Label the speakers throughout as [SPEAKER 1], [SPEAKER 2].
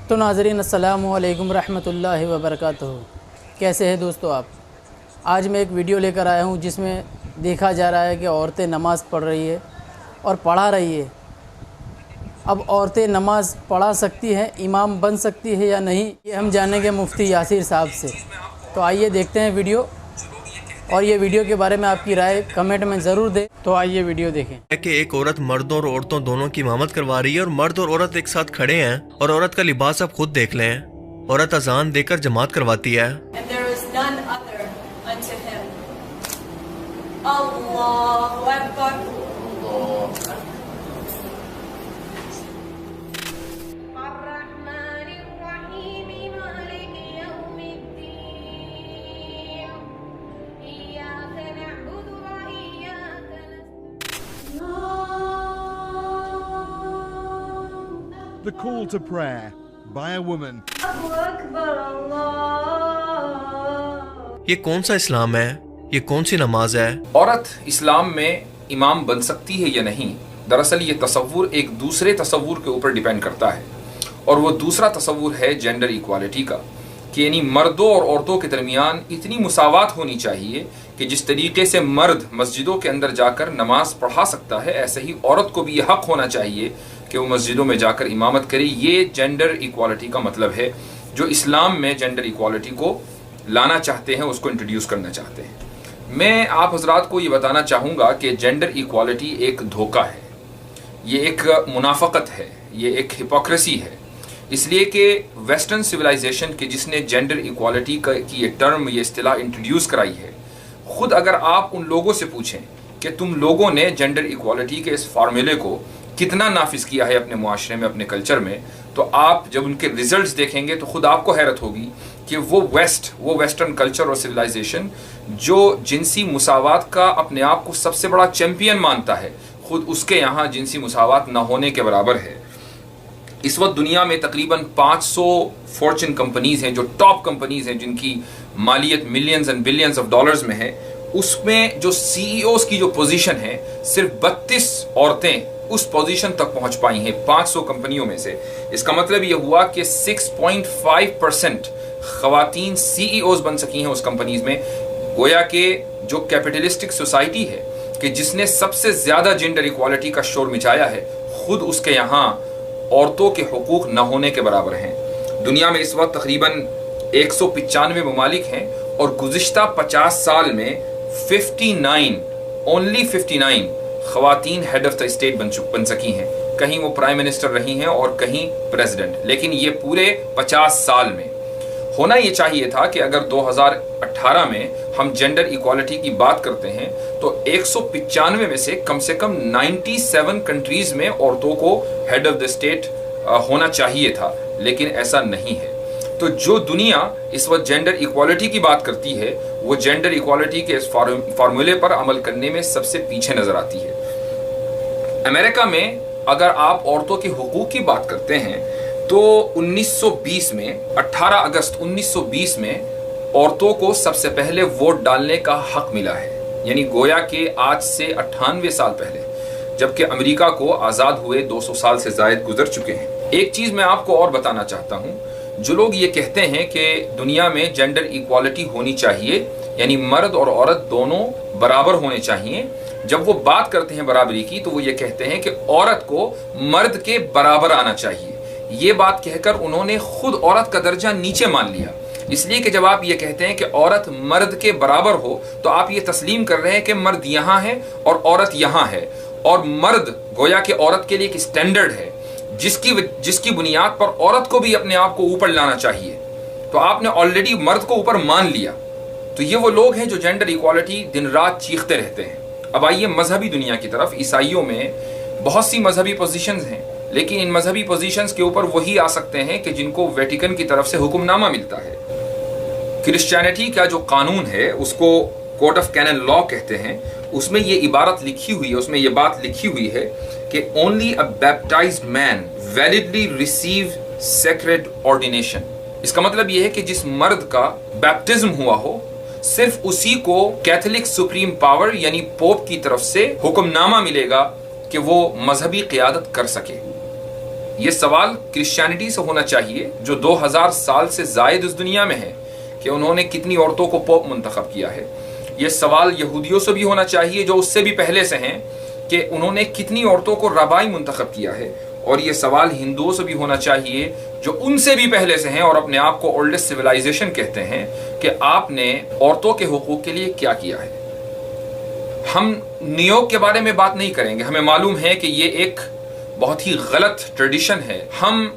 [SPEAKER 1] تو ناظرین السلام علیکم رحمۃ اللہ وبرکاتہ، کیسے ہیں دوستو آپ؟ آج میں ایک ویڈیو لے کر آیا ہوں جس میں دیکھا جا رہا ہے کہ عورتیں نماز پڑھ رہی ہے اور پڑھا رہی ہے۔ اب عورتیں نماز پڑھا سکتی ہیں، امام بن سکتی ہے یا نہیں، یہ ہم جانیں گے مفتی یاسر صاحب سے۔ تو آئیے دیکھتے ہیں ویڈیو، اور یہ ویڈیو کے بارے میں آپ کی رائے کمنٹ میں ضرور دیں۔ تو آئیے ویڈیو دیکھیں۔
[SPEAKER 2] کہ ایک عورت مردوں اور عورتوں دونوں کی امامت کروا رہی ہے، اور مرد اور عورت ایک ساتھ کھڑے ہیں، اور عورت کا لباس آپ خود دیکھ لیں، عورت اذان دے کر جماعت کرواتی ہے۔
[SPEAKER 3] The call to prayer by a woman.
[SPEAKER 2] یہ کون سا اسلام ہے؟ یہ کون سی نماز ہے؟
[SPEAKER 4] عورت اسلام میں امام بن سکتی ہے یا نہیں، دراصل یہ تصور ایک دوسرے تصور کے اوپر ڈیپینڈ کرتا ہے، اور وہ دوسرا تصور ہے جینڈر ایکوالٹی کا، کہ یعنی مردوں اور عورتوں کے درمیان اتنی مساوات ہونی چاہیے کہ جس طریقے سے مرد مسجدوں کے اندر جا کر نماز پڑھا سکتا ہے، ایسے ہی عورت کو بھی یہ حق ہونا چاہیے کہ وہ مسجدوں میں جا کر امامت کرے۔ یہ جینڈر ایکوالٹی کا مطلب ہے، جو اسلام میں جینڈر ایکوالٹی کو لانا چاہتے ہیں، اس کو انٹروڈیوس کرنا چاہتے ہیں۔ میں آپ حضرات کو یہ بتانا چاہوں گا کہ جینڈر ایکوالٹی ایک دھوکہ ہے، یہ ایک منافقت ہے، یہ ایک ہپوکریسی ہے، اس لیے کہ ویسٹرن سویلائزیشن کے جس نے جینڈر ایکوالٹی کی یہ ٹرم، یہ اصطلاح انٹروڈیوس کرائی ہے، خود اگر آپ ان لوگوں سے پوچھیں کہ تم لوگوں نے جینڈر ایکوالٹی کے اس فارمولے کو کتنا نافذ کیا ہے اپنے معاشرے میں، اپنے کلچر میں، تو آپ جب ان کے ریزلٹس دیکھیں گے تو خود آپ کو حیرت ہوگی کہ وہ ویسٹرن کلچر اور سویلائزیشن جو جنسی مساوات کا اپنے آپ کو سب سے بڑا چیمپئن مانتا ہے، خود اس کے یہاں جنسی مساوات نہ ہونے کے برابر ہے۔ اس وقت دنیا میں تقریباً 500 فارچون کمپنیز ہیں، جو ٹاپ کمپنیز ہیں، جن کی مالیت millions and billions of dollars میں ہے، اس میں جو سی ای اوز کی جو پوزیشن ہے، صرف 32 عورتیں اس پوزیشن تک پہنچ پائی ہیں 500 کمپنیوں میں سے۔ اس کا مطلب یہ ہوا کہ 6.5% خواتین سی ای اوز بن سکی ہیں اس کمپنیز میں۔ گویا کہ جو کیپٹلسٹک سوسائٹی ہے، کہ جس نے سب سے زیادہ جینڈر ایکوالٹی کا شور مچایا ہے، خود اس کے یہاں عورتوں کے حقوق نہ ہونے کے برابر ہیں۔ دنیا میں اس وقت تقریباً 195 ممالک ہیں، اور گزشتہ 50 سال میں 59 خواتین ہیڈ آف دا اسٹیٹ بن سکی ہیں۔ کہیں وہ پرائم منسٹر رہی ہیں اور کہیں پریزیڈنٹ، لیکن یہ پورے 50 سال میں ہونا یہ چاہیے تھا کہ اگر 2018 میں ہم جینڈر ایکوالٹی کی بات کرتے ہیں تو 195 میں سے کم 97 کنٹریز میں عورتوں کو ہیڈ آف دا اسٹیٹ ہونا چاہیے تھا، لیکن ایسا نہیں ہے۔ تو جو دنیا اس وقت جینڈر ایکوالٹی کی بات کرتی ہے، وہ جینڈر ایکوالٹی کے اس فارمولے پر عمل کرنے میں سب سے پیچھے نظر آتی ہے۔ امریکہ میں اگر آپ عورتوں کے حقوق کی بات کرتے ہیں تو 1920 میں 18 اگست 1920 میں عورتوں کو سب سے پہلے ووٹ ڈالنے کا حق ملا ہے، یعنی گویا کہ آج سے 98 سال پہلے، جبکہ امریکہ کو آزاد ہوئے 200 سال سے زائد گزر چکے ہیں۔ ایک چیز میں آپ کو اور بتانا چاہتا ہوں، جو لوگ یہ کہتے ہیں کہ دنیا میں جینڈر ایکوالٹی ہونی چاہیے، یعنی مرد اور عورت دونوں برابر ہونے چاہیے، جب وہ بات کرتے ہیں برابری کی تو وہ یہ کہتے ہیں کہ عورت کو مرد کے برابر آنا چاہیے۔ یہ بات کہہ کر انہوں نے خود عورت کا درجہ نیچے مان لیا، اس لیے کہ جب آپ یہ کہتے ہیں کہ عورت مرد کے برابر ہو تو آپ یہ تسلیم کر رہے ہیں کہ مرد یہاں ہے اور عورت یہاں ہے، اور مرد گویا کہ عورت کے لیے ایک اسٹینڈرڈ ہے جس کی بنیاد پر عورت کو بھی اپنے آپ کو اوپر لانا چاہیے۔ تو آپ نے آلریڈی مرد کو اوپر مان لیا۔ تو یہ وہ لوگ ہیں جو جینڈر ایکوالٹی دن رات چیختے رہتے ہیں۔ اب آئیے مذہبی دنیا کی طرف۔ عیسائیوں میں بہت سی مذہبی پوزیشنز ہیں، لیکن ان مذہبی پوزیشنز کے اوپر وہی آ سکتے ہیں کہ جن کو ویٹیکن کی طرف سے حکم نامہ ملتا ہے۔ کرسچینٹی کا جو قانون ہے اس کو کوڈ آف کینن لا کہتے ہیں، اس میں یہ عبارت لکھی ہوئی ہے، اس میں یہ بات لکھی ہوئی ہے کہ only a baptized man validly receive sacred ordination۔ اس کا مطلب یہ ہے کہ جس مرد کا بیپٹزم ہوا ہو، صرف اسی کو کیتھولک سپریم پاور یعنی پوپ کی طرف سے حکم نامہ ملے گا کہ وہ مذہبی قیادت کر سکے۔ یہ سوال کرسچینٹی سے ہونا چاہیے جو 2000 سال سے زائد اس دنیا میں ہے کہ انہوں نے کتنی عورتوں کو پوپ منتخب کیا ہے. یہ سوال یہودیوں سے بھی ہونا چاہیے جو اس سے بھی پہلے سے ہیں کہ انہوں نے کتنی عورتوں کو ربائی منتخب کیا ہے. اور یہ سوال ہندوؤں سے بھی ہونا چاہیے جو ان سے بھی پہلے سے ہیں اور اپنے آپ کو اولڈسٹ سویلائزیشن کہتے ہیں کہ آپ نے عورتوں کے حقوق کے لیے کیا کیا ہے. ہم نیوگ کے بارے میں بات نہیں کریں گے. ہمیں معلوم ہے کہ یہ ایک بہت ہی غلط ٹریڈیشن ہے. ہم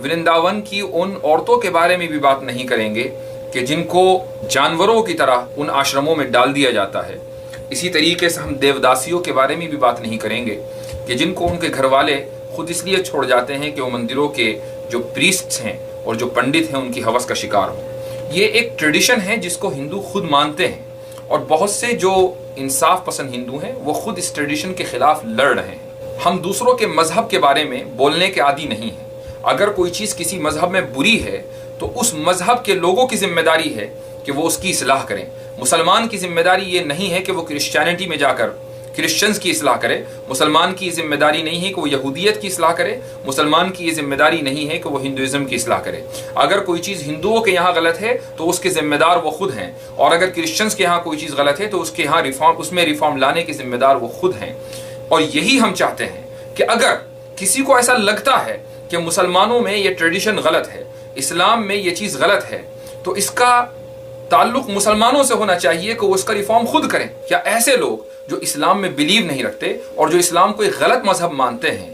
[SPEAKER 4] ورنداون کی ان عورتوں کے بارے میں بھی بات نہیں کریں گے کہ جن کو جانوروں کی طرح ان آشرموں میں ڈال دیا جاتا ہے. اسی طریقے سے ہم دیوداسیوں کے بارے میں بھی بات نہیں کریں گے کہ جن کو ان کے گھر والے خود اس لیے چھوڑ جاتے ہیں کہ وہ مندروں کے جو پریسٹس ہیں اور جو پنڈت ہیں ان کی ہوس کا شکار ہوں. یہ ایک ٹریڈیشن ہے جس کو ہندو خود مانتے ہیں اور بہت سے جو انصاف پسند ہندو ہیں وہ خود اس ٹریڈیشن کے خلاف لڑ رہے ہیں. ہم دوسروں کے مذہب کے بارے میں بولنے کے عادی نہیں ہیں. اگر کوئی چیز کسی مذہب میں بری ہے تو اس مذہب کے لوگوں کی ذمہ داری ہے کہ وہ اس کی اصلاح کریں. مسلمان کی ذمہ داری یہ نہیں ہے کہ وہ کرسچینٹی میں جا کر کرسچنز کی اصلاح کرے. مسلمان کی ذمہ داری نہیں ہے کہ وہ یہودیت کی اصلاح کرے. مسلمان کی یہ ذمہ داری نہیں ہے کہ وہ ہندوازم کی اصلاح کرے. اگر کوئی چیز ہندوؤں کے یہاں غلط ہے تو اس کے ذمہ دار وہ خود ہیں, اور اگر کرسچنز کے یہاں کوئی چیز غلط ہے تو اس کے یہاں اس میں ریفارم لانے کے ذمہ دار وہ خود ہیں. اور یہی ہم چاہتے ہیں کہ اگر کسی کو ایسا لگتا ہے کہ مسلمانوں میں یہ ٹریڈیشن غلط ہے, اسلام میں یہ چیز غلط ہے, تو اس کا تعلق مسلمانوں سے ہونا چاہیے کہ وہ اس کا ریفارم خود کریں. کیا ایسے لوگ جو اسلام میں بلیو نہیں رکھتے اور جو اسلام کو ایک غلط مذہب مانتے ہیں,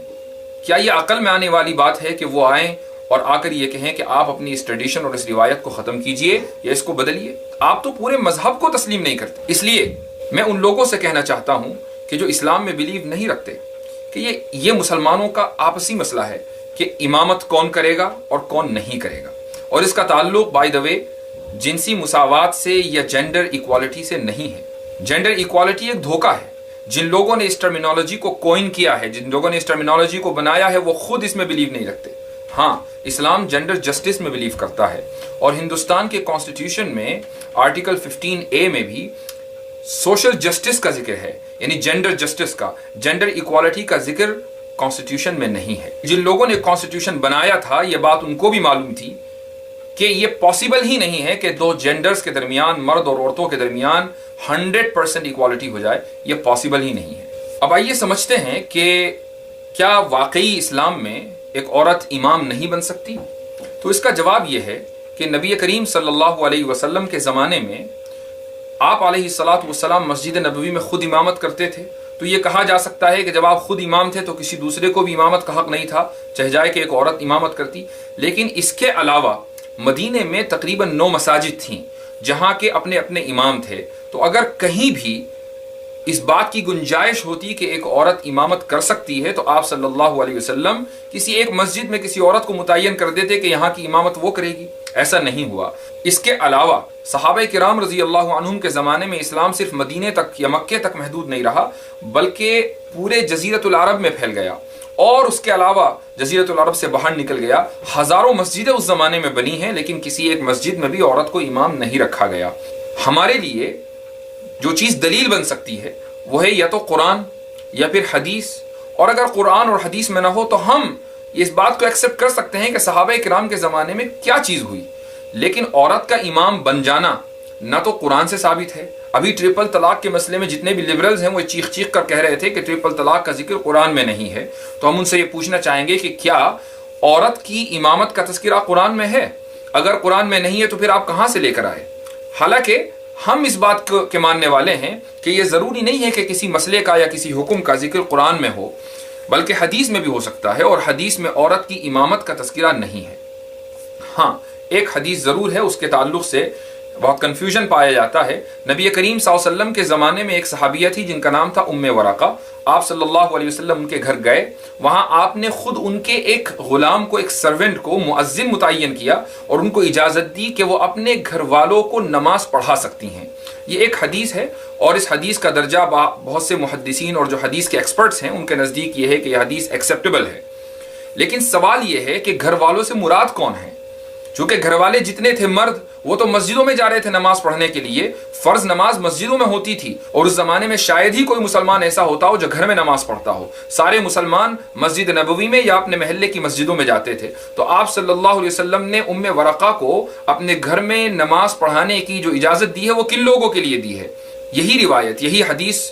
[SPEAKER 4] کیا یہ عقل میں آنے والی بات ہے کہ وہ آئیں اور آ کر یہ کہیں کہ آپ اپنی اس ٹریڈیشن اور اس روایت کو ختم کیجئے یا اس کو بدلیے؟ آپ تو پورے مذہب کو تسلیم نہیں کرتے. اس لیے میں ان لوگوں سے کہنا چاہتا ہوں کہ جو اسلام میں بلیو نہیں رکھتے کہ یہ مسلمانوں کا آپسی مسئلہ ہے کہ امامت کون کرے گا اور کون نہیں کرے گا, اور اس کا تعلق بائی دا وے جنسی مساوات سے یا جینڈر ایکوالٹی سے نہیں ہے. جینڈر ایکوالٹی ایک دھوکہ ہے. جن لوگوں نے اس ٹرمینالوجی کو کوئن کیا ہے, جن لوگوں نے اس ٹرمینالوجی کو بنایا ہے, وہ خود اس میں بلیو نہیں رکھتے. ہاں, اسلام جینڈر جسٹس میں بلیو کرتا ہے, اور ہندوستان کے کانسٹیٹیوشن میں آرٹیکل 15A میں بھی سوشل جسٹس کا ذکر ہے, یعنی جینڈر جسٹس کا. جینڈر ایکوالٹی کا ذکر کانسٹیٹیوشن میں نہیں ہے. جن لوگوں نے کانسٹیٹیوشن بنایا تھا یہ بات ان کو بھی معلوم تھی کہ یہ پاسبل ہی نہیں ہے کہ دو جینڈرز کے درمیان, مرد اور عورتوں کے درمیان 100% ایکوالٹی ہو جائے. یہ پاسبل ہی نہیں ہے. اب آئیے سمجھتے ہیں کہ کیا واقعی اسلام میں ایک عورت امام نہیں بن سکتی؟ تو اس کا جواب یہ ہے کہ نبی کریم صلی اللہ علیہ وسلم کے زمانے میں آپ علیہ الصلاۃ والسلام مسجد نبوی میں خود امامت کرتے تھے. تو یہ کہا جا سکتا ہے کہ جب آپ خود امام تھے تو کسی دوسرے کو بھی امامت کا حق نہیں تھا, چاہے جائے کہ ایک عورت امامت کرتی. لیکن اس کے علاوہ مدینے میں تقریباً 9 مساجد تھیں جہاں کے اپنے اپنے امام تھے. تو اگر کہیں بھی اس بات کی گنجائش ہوتی کہ ایک عورت امامت کر سکتی ہے تو آپ صلی اللہ علیہ وسلم کسی ایک مسجد میں کسی عورت کو متعین کر دیتے کہ یہاں کی امامت وہ کرے گی. ایسا نہیں ہوا. اس کے علاوہ صحابہ کرام رضی اللہ عنہم کے زمانے میں اسلام صرف مدینے تک یا مکے تک محدود نہیں رہا, بلکہ پورے جزیرۃ العرب میں پھیل گیا, اور اس کے علاوہ جزیرۃ العرب سے باہر نکل گیا. ہزاروں مسجدیں اس زمانے میں بنی ہیں, لیکن کسی ایک مسجد میں بھی عورت کو امام نہیں رکھا گیا. ہمارے لیے جو چیز دلیل بن سکتی ہے وہ ہے یا تو قرآن یا پھر حدیث, اور اگر قرآن اور حدیث میں نہ ہو تو ہم اس بات کو ایکسپٹ کر سکتے ہیں کہ صحابہ کرام کے زمانے میں کیا چیز ہوئی. لیکن عورت کا امام بن جانا نہ تو قرآن سے ثابت ہے. ابھی ٹرپل طلاق کے مسئلے میں جتنے بھی لبرلز ہیں وہ چیخ چیخ کر کہہ رہے تھے کہ ٹرپل طلاق کا ذکر قرآن میں نہیں ہے. تو ہم ان سے یہ پوچھنا چاہیں گے کہ کیا عورت کی امامت کا تذکرہ قرآن میں ہے؟ اگر قرآن میں نہیں ہے تو پھر آپ کہاں سے لے کر آئے؟ حالانکہ ہم اس بات کے ماننے والے ہیں کہ یہ ضروری نہیں ہے کہ کسی مسئلے کا یا کسی حکم کا ذکر قرآن میں ہو, بلکہ حدیث میں بھی ہو سکتا ہے, اور حدیث میں عورت کی امامت کا تذکرہ نہیں ہے. ہاں, ایک حدیث ضرور ہے, اس کے تعلق سے بہت کنفیوژن پایا جاتا ہے. نبی کریم صلی اللہ علیہ وسلم کے زمانے میں ایک صحابیہ تھی جن کا نام تھا ام ورقہ. آپ صلی اللہ علیہ وسلم ان کے گھر گئے, وہاں آپ نے خود ان کے ایک غلام کو, ایک سرونٹ کو مؤذن متعین کیا اور ان کو اجازت دی کہ وہ اپنے گھر والوں کو نماز پڑھا سکتی ہیں. یہ ایک حدیث ہے, اور اس حدیث کا درجہ بہت سے محدثین اور جو حدیث کے ایکسپرٹس ہیں ان کے نزدیک یہ ہے کہ یہ حدیث ایکسیپٹیبل ہے. لیکن سوال یہ ہے کہ گھر والوں سے مراد کون ہے؟ چونکہ گھر والے جتنے تھے مرد وہ تو مسجدوں میں جا رہے تھے نماز پڑھنے کے لیے، فرض نماز مسجدوں میں ہوتی تھی، اور اس زمانے میں شاید ہی کوئی مسلمان ایسا ہوتا ہو جو گھر میں نماز پڑھتا ہو، سارے مسلمان مسجد نبوی میں یا اپنے محلے کی مسجدوں میں جاتے تھے۔ تو آپ صلی اللہ علیہ وسلم نے ام ورقہ کو اپنے گھر میں نماز پڑھانے کی جو اجازت دی ہے وہ کن لوگوں کے لیے دی ہے؟ یہی روایت، یہی حدیث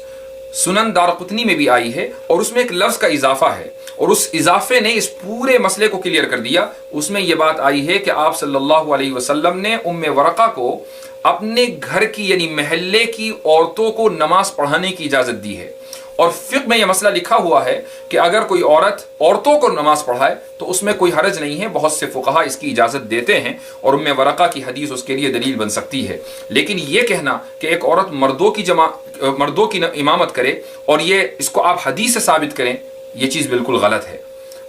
[SPEAKER 4] سنن دارقطنی میں بھی آئی ہے، اور اس میں ایک لفظ کا اضافہ ہے، اور اس اضافے نے اس پورے مسئلے کو کلیئر کر دیا۔ اس میں یہ بات آئی ہے کہ آپ صلی اللہ علیہ وسلم نے ام ورقہ کو اپنے گھر کی یعنی محلے کی عورتوں کو نماز پڑھانے کی اجازت دی ہے، اور فقہ میں یہ مسئلہ لکھا ہوا ہے کہ اگر کوئی عورت عورتوں کو نماز پڑھائے تو اس میں کوئی حرج نہیں ہے، بہت سے فقہا اس کی اجازت دیتے ہیں، اور ام ورقہ کی حدیث اس کے لیے دلیل بن سکتی ہے۔ لیکن یہ کہنا کہ ایک عورت مردوں کی امامت کرے اور یہ اس کو آپ حدیث سے ثابت کریں، یہ چیز بالکل غلط ہے۔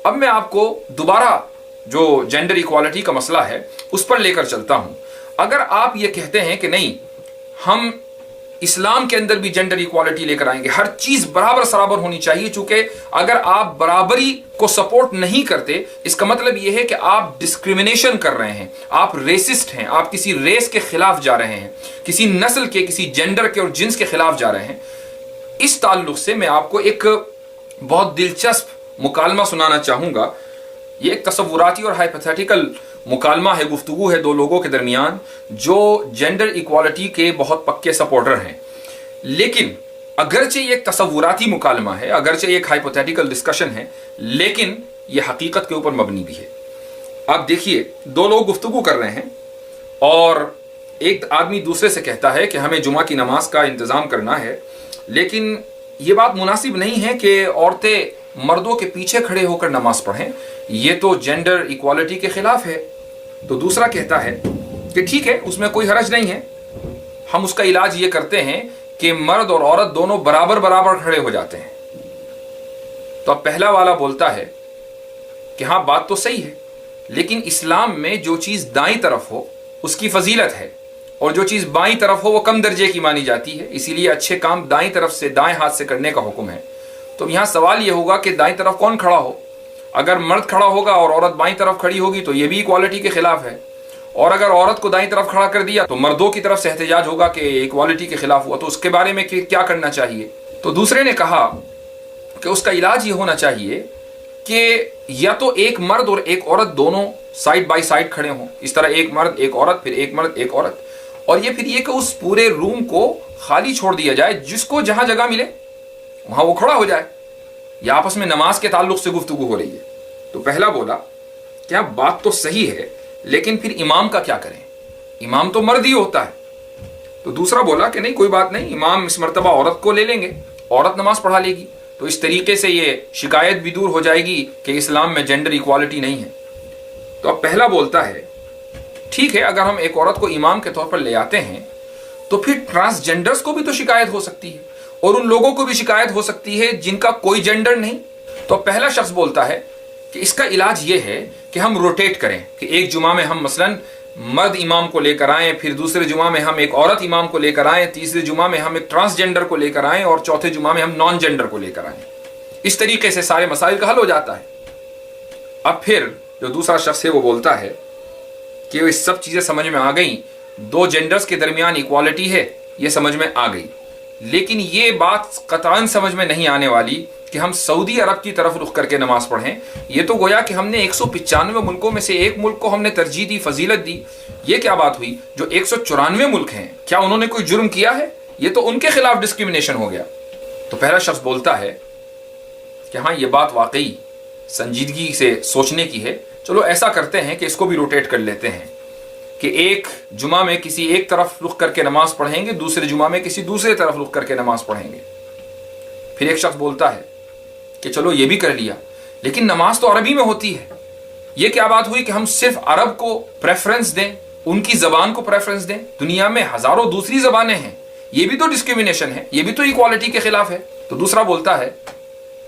[SPEAKER 4] اب میں آپ کو دوبارہ جو جینڈر ایکوالٹی کا مسئلہ ہے اس پر لے کر چلتا ہوں۔ اگر آپ یہ کہتے ہیں کہ نہیں ہم اسلام کے اندر بھی جینڈر ایکوالٹی لے کر آئیں گے، ہر چیز برابر سرابر ہونی چاہیے، چونکہ اگر آپ برابری کو سپورٹ نہیں کرتے اس کا مطلب یہ ہے کہ آپ ڈسکریمنیشن کر رہے ہیں، آپ ریسسٹ ہیں، آپ کسی ریس کے خلاف جا رہے ہیں، کسی نسل کے، کسی جینڈر کے اور جنس کے خلاف جا رہے ہیں۔ اس تعلق سے میں آپ کو ایک بہت دلچسپ مکالمہ سنانا چاہوں گا۔ یہ ایک تصوراتی اور ہائپوتھیٹیکل مکالمہ ہے، گفتگو ہے دو لوگوں کے درمیان جو جینڈر ایکوالٹی کے بہت پکے سپورٹر ہیں، لیکن اگرچہ یہ ایک تصوراتی مکالمہ ہے، اگرچہ یہ ایک ہائپوتھیٹیکل ڈسکشن ہے، لیکن یہ حقیقت کے اوپر مبنی بھی ہے۔ آپ دیکھیے، دو لوگ گفتگو کر رہے ہیں اور ایک آدمی دوسرے سے کہتا ہے کہ ہمیں جمعہ کی نماز کا انتظام کرنا ہے، لیکن یہ بات مناسب نہیں ہے کہ عورتیں مردوں کے پیچھے کھڑے ہو کر نماز پڑھیں، یہ تو جینڈر ایکوالٹی کے خلاف ہے۔ تو دوسرا کہتا ہے کہ ٹھیک ہے، اس میں کوئی حرج نہیں ہے، ہم اس کا علاج یہ کرتے ہیں کہ مرد اور عورت دونوں برابر برابر کھڑے ہو جاتے ہیں۔ تو اب پہلا والا بولتا ہے کہ ہاں بات تو صحیح ہے، لیکن اسلام میں جو چیز دائیں طرف ہو اس کی فضیلت ہے، اور جو چیز بائیں طرف ہو وہ کم درجے کی مانی جاتی ہے، اسی لیے اچھے کام دائیں طرف سے، دائیں ہاتھ سے کرنے کا حکم ہے۔ تو یہاں سوال یہ ہوگا کہ دائیں طرف کون کھڑا ہو؟ اگر مرد کھڑا ہوگا اور عورت بائیں طرف کھڑی ہوگی تو یہ بھی ایکوالٹی کے خلاف ہے، اور اگر عورت کو دائیں طرف کھڑا کر دیا تو مردوں کی طرف سے احتجاج ہوگا کہ ایکوالٹی کے خلاف ہوا، تو اس کے بارے میں کیا کرنا چاہیے؟ تو دوسرے نے کہا کہ اس کا علاج یہ ہونا چاہیے کہ یا تو ایک مرد اور ایک عورت دونوں سائڈ بائی سائڈ کھڑے ہوں، اس طرح ایک مرد ایک عورت، پھر ایک مرد ایک عورت، اور یہ پھر یہ کہ اس پورے روم کو خالی چھوڑ دیا جائے، جس کو جہاں جگہ ملے وہاں وہ کھڑا ہو جائے، یا آپس میں نماز کے تعلق سے گفتگو ہو رہی ہے۔ تو پہلا بولا کہ ہاں بات تو صحیح ہے، لیکن پھر امام کا کیا کریں؟ امام تو مرد ہی ہوتا ہے۔ تو دوسرا بولا کہ نہیں کوئی بات نہیں، امام اس مرتبہ عورت کو لے لیں گے، عورت نماز پڑھا لے گی، تو اس طریقے سے یہ شکایت بھی دور ہو جائے گی کہ اسلام میں جینڈر ایکوالٹی نہیں ہے۔ تو اب پہلا بولتا ہے ٹھیک ہے، اگر ہم ایک عورت کو امام کے طور پر لے آتے ہیں تو پھر ٹرانسجینڈرز کو بھی تو شکایت ہو سکتی ہے، اور ان لوگوں کو بھی شکایت ہو سکتی ہے جن کا کوئی جینڈر نہیں۔ تو پہلا شخص بولتا ہے کہ اس کا علاج یہ ہے کہ ہم روٹیٹ کریں، کہ ایک جمعہ میں ہم مثلاً مرد امام کو لے کر آئیں، پھر دوسرے جمعہ میں ہم ایک عورت امام کو لے کر آئیں، تیسرے جمعہ میں ہم ایک ٹرانسجینڈر کو لے کر آئیں، اور چوتھے جمعہ میں ہم نان جینڈر کو لے کر آئیں۔ اس طریقے سے سارے مسائل کا حل ہو جاتا ہے۔ اب پھر جو دوسرا شخص ہے وہ بولتا ہے کہ یہ سب چیزیں سمجھ میں آ گئیں، دو جینڈرز کے درمیان ایکوالٹی ہے، یہ سمجھ میں آ گئی، لیکن یہ بات قطعاً سمجھ میں نہیں آنے والی کہ ہم سعودی عرب کی طرف رخ کر کے نماز پڑھیں۔ یہ تو گویا کہ ہم نے 195 ملکوں میں سے ایک ملک کو ہم نے ترجیح دی، فضیلت دی۔ یہ کیا بات ہوئی؟ جو 194 ملک ہیں، کیا انہوں نے کوئی جرم کیا ہے؟ یہ تو ان کے خلاف ڈسکریمنیشن ہو گیا۔ تو پہلا شخص بولتا ہے کہ ہاں یہ بات واقعی سنجیدگی سے سوچنے کی ہے، چلو ایسا کرتے ہیں کہ اس کو بھی روٹیٹ کر لیتے ہیں کہ ایک جمعہ میں کسی ایک طرف رخ کر کے نماز پڑھیں گے، دوسرے جمعہ میں کسی دوسرے طرف رخ کر کے نماز پڑھیں گے۔ پھر ایک شخص بولتا ہے کہ چلو یہ بھی کر لیا، لیکن نماز تو عربی میں ہوتی ہے، یہ کیا بات ہوئی کہ ہم صرف عرب کو پریفرنس دیں، ان کی زبان کو پریفرنس دیں؟ دنیا میں ہزاروں دوسری زبانیں ہیں، یہ بھی تو ڈسکریمنیشن ہے، یہ بھی تو ایکوالٹی کے خلاف ہے۔ تو دوسرا بولتا ہے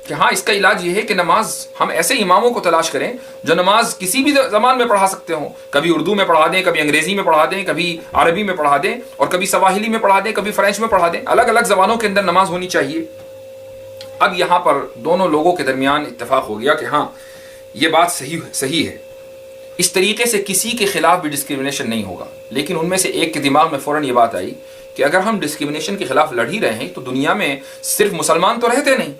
[SPEAKER 4] کہ ہاں اس کا علاج یہ ہے کہ نماز ہم ایسے اماموں کو تلاش کریں جو نماز کسی بھی زبان میں پڑھا سکتے ہوں، کبھی اردو میں پڑھا دیں، کبھی انگریزی میں پڑھا دیں، کبھی عربی میں پڑھا دیں، اور کبھی سواحلی میں پڑھا دیں، کبھی فرینچ میں پڑھا دیں، الگ الگ زبانوں کے اندر نماز ہونی چاہیے۔ اب یہاں پر دونوں لوگوں کے درمیان اتفاق ہو گیا کہ ہاں یہ بات صحیح ہے۔ اس طریقے سے کسی کے خلاف بھی ڈسکریمنیشن نہیں ہوگا. لیکن ان میں سے ایک کے دماغ میں فوراً یہ بات آئی کہ اگر ہم ڈسکریمنیشن کے خلاف لڑ ہی رہے ہیں تو دنیا میں صرف مسلمان تو رہتے نہیں.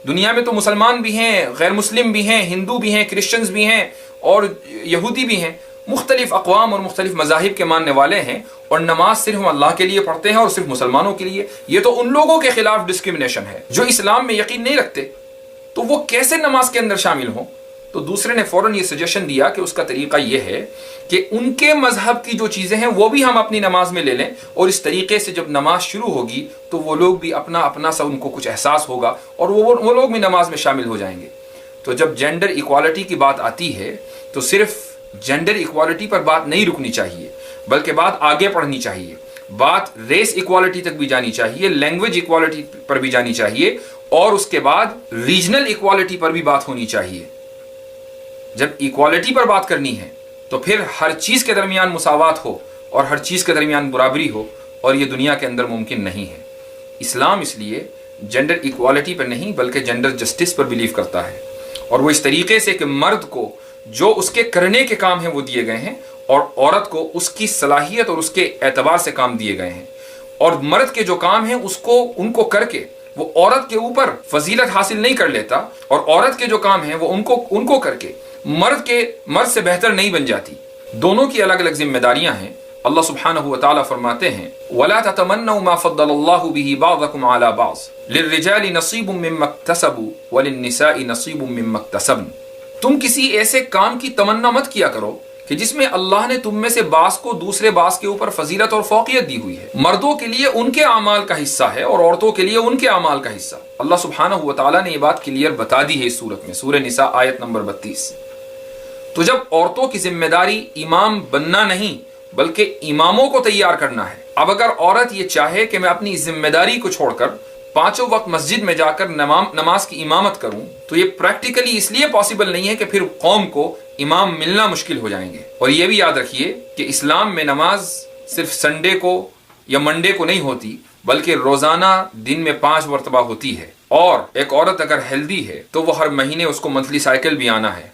[SPEAKER 4] دنیا میں تو مسلمان بھی ہیں، غیر مسلم بھی ہیں، ہندو بھی ہیں، کرسچنز بھی ہیں اور یہودی بھی ہیں. مختلف اقوام اور مختلف مذاہب کے ماننے والے ہیں، اور نماز صرف ہم اللہ کے لیے پڑھتے ہیں اور صرف مسلمانوں کے لیے. یہ تو ان لوگوں کے خلاف ڈسکریمنیشن ہے جو اسلام میں یقین نہیں رکھتے. تو وہ کیسے نماز کے اندر شامل ہوں؟ تو دوسرے نے فوراً یہ سجیشن دیا کہ اس کا طریقہ یہ ہے کہ ان کے مذہب کی جو چیزیں ہیں وہ بھی ہم اپنی نماز میں لے لیں، اور اس طریقے سے جب نماز شروع ہوگی تو وہ لوگ بھی اپنا اپنا سا ان کو کچھ احساس ہوگا اور وہ لوگ بھی نماز میں شامل ہو جائیں گے. تو جب جینڈر ایکوالٹی کی بات آتی ہے تو صرف جینڈر ایکوالٹی پر بات نہیں رکنی چاہیے، بلکہ بات آگے پڑھنی چاہیے. بات ریس ایکوالٹی تک بھی جانی چاہیے، لینگویج ایکوالٹی پر بھی جانی چاہیے، اور اس کے بعد ریجنل ایکوالٹی پر بھی بات ہونی چاہیے. جب ایکوالٹی پر بات کرنی ہے تو پھر ہر چیز کے درمیان مساوات ہو اور ہر چیز کے درمیان برابری ہو، اور یہ دنیا کے اندر ممکن نہیں ہے. اسلام اس لیے جینڈر ایکوالٹی پر نہیں بلکہ جینڈر جسٹس پر بلیو کرتا ہے، اور وہ اس طریقے سے کہ مرد کو جو اس کے کرنے کے کام ہیں وہ دیے گئے ہیں، اور عورت کو اس کی صلاحیت اور اس کے اعتبار سے کام دیے گئے ہیں. اور مرد کے جو کام ہیں ان کو کر کے وہ عورت کے اوپر فضیلت حاصل نہیں کر لیتا، اور عورت کے جو کام ہیں وہ ان کو کر کے مرد سے بہتر نہیں بن جاتی. دونوں کی الگ الگ ذمہ داریاں ہیں. اللہ سبحانہ وتعالی فرماتے ہیں وَلَا تَتَمَنَّوْا مَا فَضَّلَ اللَّهُ بِهِ بَعْضَكُمْ عَلَى بَعْضٍ لِلرِّجَالِ نَصِيبٌ مِّمَّا اكْتَسَبُوا وَلِلنِّسَاءِ نَصِيبٌ مِّمَّا اكْتَسَبْنَ. تم کسی ایسے کام کی تمنا مت کیا کرو کہ جس میں اللہ نے تم میں سے بعض کو دوسرے بعض کے اوپر فضیلت اور فوقیت دی ہوئی ہے. مردوں کے لیے ان کے اعمال کا حصہ ہے اور عورتوں کے لیے ان کے اعمال کا حصہ. اللہ سبحانہ وتعالی نے یہ بات کلیئر بتا دی ہے اس صورت میں، سورہ نساء آیت نمبر 32. تو جب عورتوں کی ذمہ داری امام بننا نہیں بلکہ اماموں کو تیار کرنا ہے. اب اگر عورت یہ چاہے کہ میں اپنی ذمہ داری کو چھوڑ کر 5 وقت مسجد میں جا کر نماز کی امامت کروں تو یہ پریکٹیکلی اس لیے پاسبل نہیں ہے کہ پھر قوم کو امام ملنا مشکل ہو جائیں گے. اور یہ بھی یاد رکھیے کہ اسلام میں نماز صرف سنڈے کو یا منڈے کو نہیں ہوتی بلکہ روزانہ دن میں 5 مرتبہ ہوتی ہے. اور ایک عورت اگر ہیلدی ہے تو وہ ہر مہینے اس کو منتھلی سائیکل بھی آنا ہے،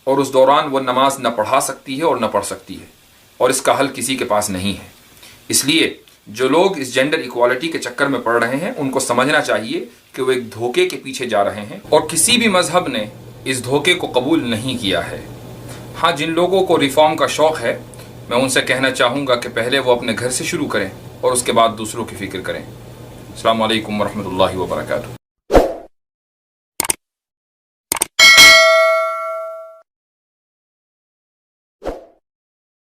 [SPEAKER 4] اور اس دوران وہ نماز نہ پڑھا سکتی ہے اور نہ پڑھ سکتی ہے، اور اس کا حل کسی کے پاس نہیں ہے. اس لیے جو لوگ اس جینڈر ایکوالٹی کے چکر میں پڑ رہے ہیں ان کو سمجھنا چاہیے کہ وہ ایک دھوکے کے پیچھے جا رہے ہیں، اور کسی بھی مذہب نے اس دھوکے کو قبول نہیں کیا ہے. ہاں، جن لوگوں کو ریفارم کا شوق ہے میں ان سے کہنا چاہوں گا کہ پہلے وہ اپنے گھر سے شروع کریں اور اس کے بعد دوسروں کی فکر کریں. السلام علیکم ورحمۃ اللہ وبرکاتہ.